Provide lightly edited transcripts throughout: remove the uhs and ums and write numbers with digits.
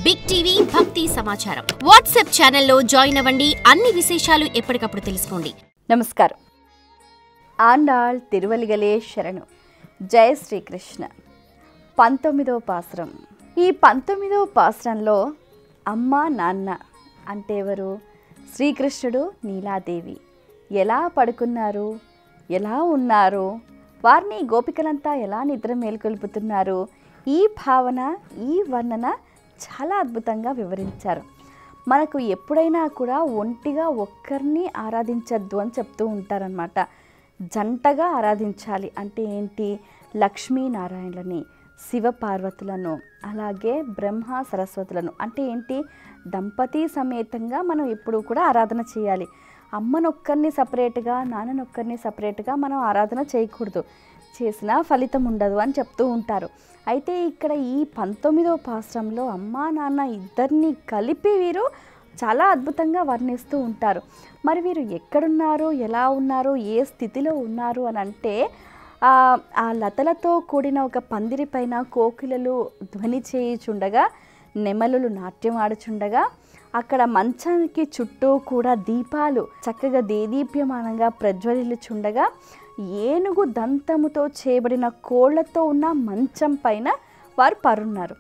Big TV భక్తి సమాచారం WhatsApp ఛానల్లో జాయిన్ అవ్వండి. అన్ని విశేషాలు ఎప్పటికప్పుడు తెలుసుకోండి. నమస్కారం. ఆండాళ్ తిరువలిగలే శరణు. జయ శ్రీకృష్ణ. 19వ పాసురం. ఈ 19వ పాసురంలో అమ్మ నాన్న అంటే ఎవరు? శ్రీకృష్ణుడు, నీలాదేవి ఎలా పడుకున్నారు, ఎలా ఉన్నారు, వారిని గోపికలంతా ఎలా నిద్ర మేల్కొల్పుతున్నారు, ఈ భావన, ఈ వర్ణన చాలా అద్భుతంగా వివరించారు. మనకు ఎప్పుడైనా కూడా ఒంటిగా ఒక్కరిని ఆరాధించద్దు అని చెప్తూ ఉంటారనమాట. జంటగా ఆరాధించాలి. అంటే ఏంటి? లక్ష్మీనారాయణులని, శివపార్వతులను, అలాగే బ్రహ్మ సరస్వతులను. అంటే ఏంటి? దంపతి సమేతంగా మనం ఎప్పుడు కూడా ఆరాధన చేయాలి. అమ్మనొక్కరిని సపరేట్గా, నాన్ననొక్కరిని సపరేట్గా మనం ఆరాధన చేయకూడదు. చేసినా ఫలితం ఉండదు అని చెప్తూ ఉంటారు. అయితే ఇక్కడ ఈ 19వ పాసురంలో అమ్మా నాన్న ఇద్దరిని కలిపి వీరు చాలా అద్భుతంగా వర్ణిస్తూ ఉంటారు. మరి వీరు ఎక్కడున్నారు, ఎలా ఉన్నారు, ఏ స్థితిలో ఉన్నారు అని అంటే ఆ లతలతో కూడిన ఒక పందిరి పైన కోకిలలు ధ్వని చేయుచుండగా, నెమలులు నాట్యం ఆడుచుండగా, అక్కడ మంచానికి చుట్టూ కూడా దీపాలు చక్కగా దేదీప్యమానంగా ప్రజ్వలిల్లుచుండగా, ఏనుగు దంతముతో చేయబడిన కోళ్లతో ఉన్న మంచం పైన వారు పరున్నారు.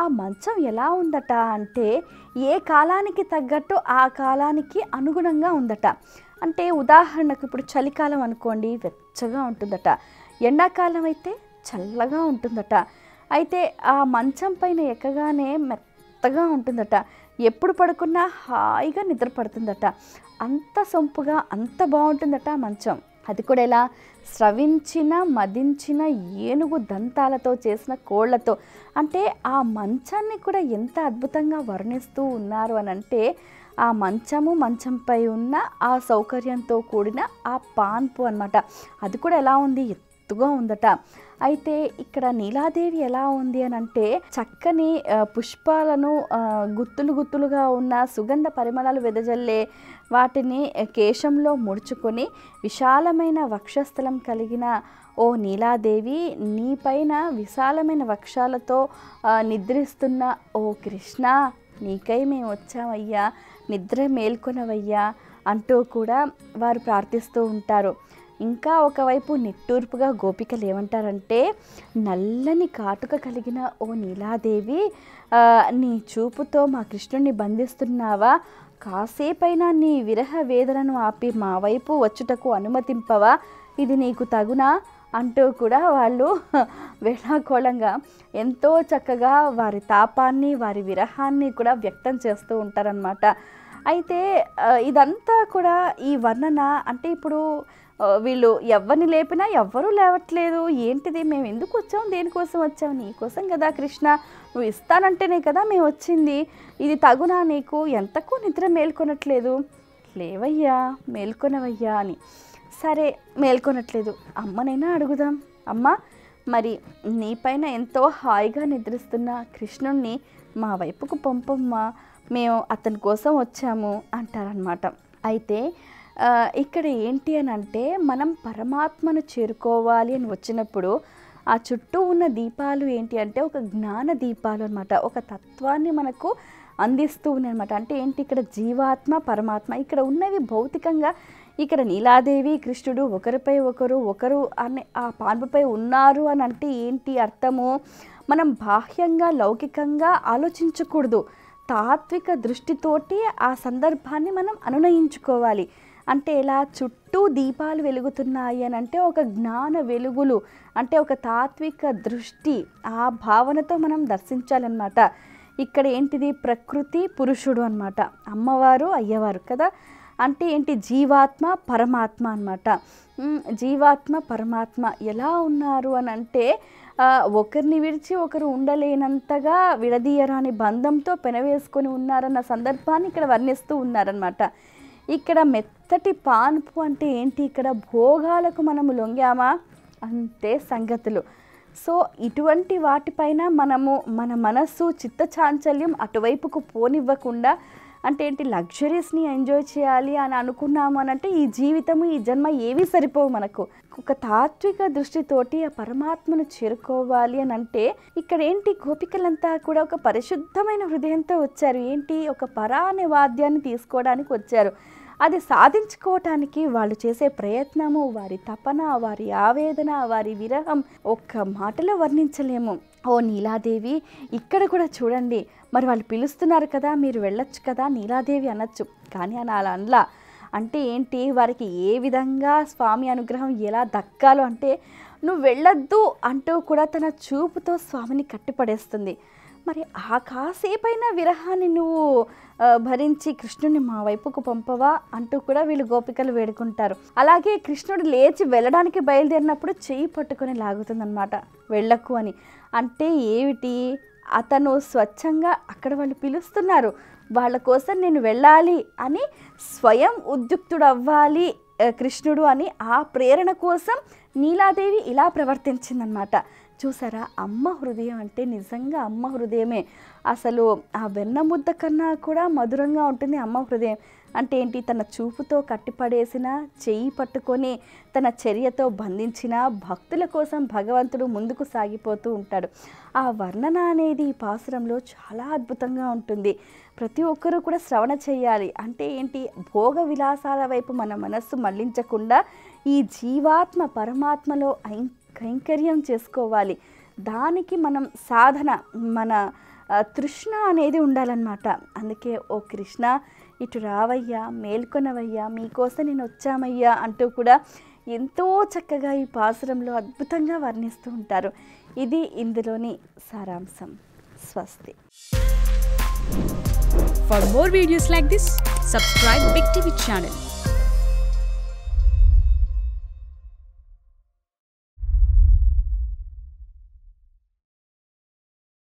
ఆ మంచం ఎలా ఉందట అంటే ఏ కాలానికి తగ్గట్టు ఆ కాలానికి అనుగుణంగా ఉందట. అంటే ఉదాహరణకు ఇప్పుడు చలికాలం అనుకోండి, వెచ్చగా ఉంటుందట. ఎండాకాలం అయితే చల్లగా ఉంటుందట. అయితే ఆ మంచం పైన ఎక్కగానే మెత్తగా ఉంటుందట. ఎప్పుడు పడుకున్నా హాయిగా నిద్ర పడుతుందట. అంత సొంపుగా, అంత బాగుంటుందట ఆ మంచం. అది కూడా ఎలా? స్రవించిన మదించిన ఏనుగు దంతాలతో చేసిన కోళ్లతో. అంటే ఆ మంచాన్ని కూడా ఎంత అద్భుతంగా వర్ణిస్తూ ఉన్నారు అని అంటే, ఆ మంచంపై ఉన్న ఆ సౌకర్యంతో కూడిన ఆ పాన్పు అన్నమాట. అది కూడా ఎలా ఉంది? ఎత్తుగా ఉందట. అయితే ఇక్కడ నీలాదేవి ఎలా ఉంది అని అంటే, చక్కని పుష్పాలను గుత్తులుగా ఉన్న సుగంధ పరిమళాలు వెదజల్లే వాటిని కేశంలో ముడుచుకొని విశాలమైన వక్షస్థలం కలిగిన ఓ నీలాదేవి, నీపైన విశాలమైన వక్షాలతో నిద్రిస్తున్న ఓ కృష్ణ, నీకై మేము వచ్చామయ్యా, నిద్ర మేల్కొనవయ్యా అంటూ కూడా వారు ప్రార్థిస్తూ ఉంటారు. ఇంకా ఒకవైపు నిట్టూర్పుగా గోపికలు ఏమంటారంటే, నల్లని కాటుక కలిగిన ఓ నీలాదేవి, నీ చూపుతో మా కృష్ణుడిని బంధిస్తున్నావా? కాసేపైనా నీ విరహ వేదనను ఆపి మా వైపు వచ్చుటకు అనుమతింపవా? ఇది నీకు తగునా అంటూ కూడా వాళ్ళు వేళాకోళంగా ఎంతో చక్కగా వారి తాపాన్ని, వారి విరహాన్ని కూడా వ్యక్తం చేస్తూ ఉంటారనమాట. అయితే ఇదంతా కూడా ఈ వర్ణన అంటే, ఇప్పుడు వీళ్ళు ఎవరిని లేపినా ఎవ్వరూ లేవట్లేదు. ఏంటిది? మేము ఎందుకు వచ్చాం, దేనికోసం వచ్చాం? నీకోసం కదా కృష్ణ, నువ్వు ఇస్తానంటేనే కదా మేము వచ్చింది. ఇది తగునా నీకు? ఎంతకు నిద్ర మేల్కొనట్లేదు? లేవయ్యా, మేల్కొనవయ్యా అని. సరే, మేల్కొనట్లేదు. అమ్మనైనా అడుగుదాం. అమ్మ, మరి నీపైన ఎంతో హాయిగా నిద్రిస్తున్న కృష్ణుణ్ణి మా వైపుకు పంపమ్మా, మేము అతని కోసం వచ్చాము అంటారనమాట. అయితే ఇక్కడ ఏంటి అని అంటే, మనం పరమాత్మను చేరుకోవాలి అని వచ్చినప్పుడు ఆ చుట్టూ ఉన్న దీపాలు ఏంటి అంటే ఒక జ్ఞాన దీపాలు అనమాట. ఒక తత్వాన్ని మనకు అందిస్తూ ఉన్నాయి అనమాట. అంటే ఏంటి? ఇక్కడ జీవాత్మ, పరమాత్మ. ఇక్కడ ఉన్నవి భౌతికంగా. ఇక్కడ నీలాదేవి, కృష్ణుడు ఒకరిపై ఒకరు అనే ఆ పాన్పుపై ఉన్నారు అని అంటే ఏంటి అర్థము? మనం బాహ్యంగా, లౌకికంగా ఆలోచించకూడదు. తాత్విక దృష్టితోటి ఆ సందర్భాన్ని మనం అనునయించుకోవాలి. అంటే ఇలా చుట్టూ దీపాలు వెలుగుతున్నాయి అని అంటే ఒక జ్ఞాన వెలుగులు, అంటే ఒక తాత్విక దృష్టి, ఆ భావనతో మనం దర్శించాలన్నమాట. ఇక్కడ ఏంటిది? ప్రకృతి, పురుషుడు అన్నమాట. అమ్మవారు, అయ్యవారు కదా. అంటే ఏంటి? జీవాత్మ, పరమాత్మ అన్నమాట. జీవాత్మ, పరమాత్మ ఎలా ఉన్నారు అని అంటే, ఒకరిని విడిచి ఒకరు ఉండలేనంతగా విడదీయరాని బంధంతో పెనవేసుకొని ఉన్నారన్న సందర్భాన్ని ఇక్కడ వర్ణిస్తూ ఉన్నారనమాట. ఇక్కడ మెత్తటి పాన్పు అంటే ఏంటి? ఇక్కడ భోగాలకు మనము లొంగామా అంతే సంగతులు. సో ఇటువంటి వాటిపైన మనము మన మనస్సు, చిత్తచాంచల్యం అటువైపుకు పోనివ్వకుండా అంటే ఏంటి లగ్జరీస్ని ఎంజాయ్ చేయాలి అని అనుకున్నాము అని అంటే ఈ జీవితము ఈ జన్మ ఏవి సరిపోవు మనకు. ఒక తాత్విక దృష్టితోటి ఆ పరమాత్మను చేరుకోవాలి అని అంటే ఇక్కడ ఏంటి గోపికలంతా కూడా ఒక పరిశుద్ధమైన హృదయంతో వచ్చారు. ఏంటి ఒక పరా అనే వాద్యాన్ని తీసుకోవడానికి వచ్చారు. అది సాధించుకోవటానికి వాళ్ళు చేసే ప్రయత్నము, వారి తపన, వారి ఆవేదన, వారి విరహం ఒక్క మాటలో వర్ణించలేము. ఓ నీలాదేవి ఇక్కడ కూడా చూడండి, మరి వాళ్ళు పిలుస్తున్నారు కదా, మీరు వెళ్ళొచ్చు కదా నీలాదేవి అనొచ్చు. కానీ అలా అనలా. అంటే ఏంటి, వారికి ఏ విధంగా స్వామి అనుగ్రహం ఎలా దక్కాలో అంటే నువ్వు వెళ్ళొద్దు అంటూ కూడా తన చూపుతో స్వామిని కట్టిపడేస్తుంది. మరి ఆ కాసేపైన విరహాన్ని నువ్వు భరించి కృష్ణుని మా వైపుకు పంపవా అంటూ కూడా వీళ్ళు గోపికలు వేడుకుంటారు. అలాగే కృష్ణుడు లేచి వెళ్ళడానికి బయలుదేరినప్పుడు చెయ్యి పట్టుకొని లాగుతుందన్నమాట, వెళ్ళకు అని. అంటే ఏమిటి, అతను స్వచ్ఛంగా అక్కడ వాళ్ళు పిలుస్తున్నారు, వాళ్ళ కోసం నేను వెళ్ళాలి అని స్వయం ఉద్యుక్తుడు అవ్వాలి కృష్ణుడు అని ఆ ప్రేరణ కోసం నీలాదేవి ఇలా ప్రవర్తించిందనమాట. చూసారా, అమ్మ హృదయం అంటే నిజంగా అమ్మ హృదయమే. అసలు ఆ వెన్న ముద్ద కన్నా కూడా మధురంగా ఉంటుంది అమ్మ హృదయం. అంటే ఏంటి, తన చూపుతో కట్టిపడేసిన, చెయ్యి పట్టుకొని తన చర్యతో బంధించిన భక్తుల కోసం భగవంతుడు ముందుకు సాగిపోతూ ఉంటాడు. ఆ వర్ణన అనేది ఈ పాసురంలో చాలా అద్భుతంగా ఉంటుంది. ప్రతి ఒక్కరూ కూడా శ్రవణ చేయాలి. అంటే ఏంటి, భోగ విలాసాల వైపు మన మనస్సు మళ్లించకుండా ఈ జీవాత్మ పరమాత్మలో కైంకర్యం చేసుకోవాలి. దానికి మనం సాధన, మన తృష్ణ అనేది ఉండాలన్నమాట. అందుకే ఓ కృష్ణ ఇటు రావయ్యా, మేల్కొనవయ్యా, మీకోసం నేను వచ్చామయ్యా అంటూ కూడా ఎంతో చక్కగా ఈ పాసురంలో అద్భుతంగా వర్ణిస్తూ ఉంటారు. ఇది ఇందులోని సారాంశం. స్వస్తి. For more videos like this, subscribe Big TV channel.